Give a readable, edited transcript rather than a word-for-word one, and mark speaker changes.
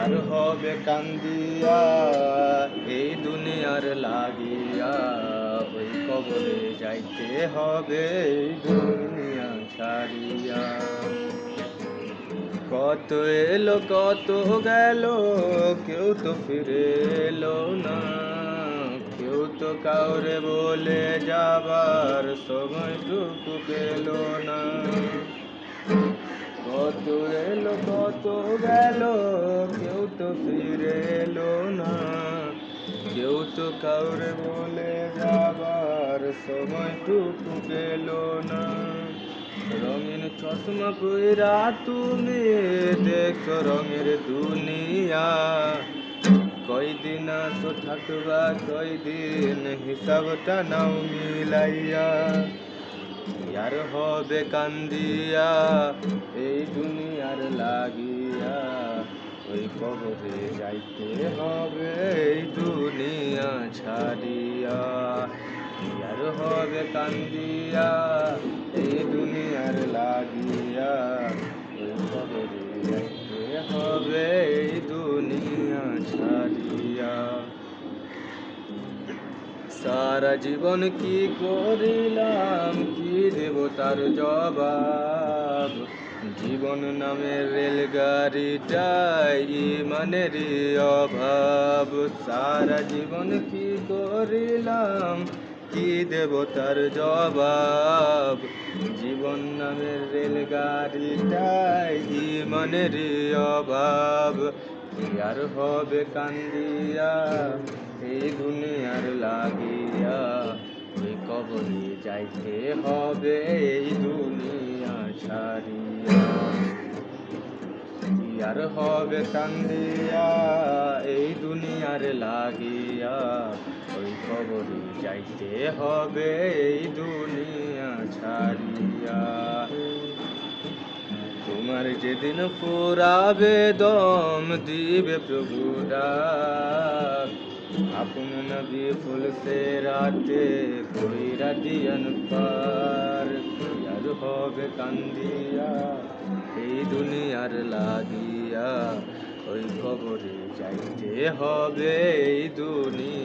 Speaker 1: আর হবে কান্দিয়া এই দুনিয়ার লাগিয়া, ওই কবরে যাইতে হবে এই দুনিয়া ছাড়িয়া। কত এলো কত গেল, কেউ তো ফিরে এলো না, কেউ তো কাউরে বলে যাবার সময়টুকু পেল না। কত এলো কত গেল, কেউ তো ফিরে এলো না, কেউ তো কাউরে বলে যাবার সময়টুকু পেল না। রঙিন চশমা পইরা তুমি দেখছো রঙের দুনিয়া, কয়দিন আসো থাকবা কয়দিন হিসাবটা নাও মিলাইয়া। আর হবে কান্দিয়া এই দুনিয়ার লাগিয়া, ওই কবরে যাইতে হবে এই দুনিয়া ছাড়িয়া। আর হবে কান্দিয়া এই দুনিয়ার লাগিয়া, ওই কবরে যাইতে হবে এই দুনিয়া ছাড়িয়া। সারা জীবন কি করিলাম, কি দেব তার জবাব। জীবন নামের রেলগাড়িটাই ইমানেরই অভাব। সারা জীবন কি করিলাম, কি দেব তার জবাব। জীবন নামের রেলগাড়িটাই ইমানেরই অভাব। আর হবে কান্দিয়া এই দুনিয়ার লাগিয়া, ওই কবরে যাইতে হবে এই দুনিয়া ছাড়িয়া। আর হবে কান্দিয়া এই দুনিয়ার লাগিয়া, ওই কবরে যাইতে হবে এই দুনিয়া ছাড়িয়া। তোমার যেদিন ফুরাবে দম দিবে প্রভু ডাক, আপন নবী ফুল সে রাতে কইরা দিয়ান পার। আর হবে কান্দিয়া এই দুনিয়ার লাগিয়া, ওই কবরে যাইতে হবে এই দুনিয়া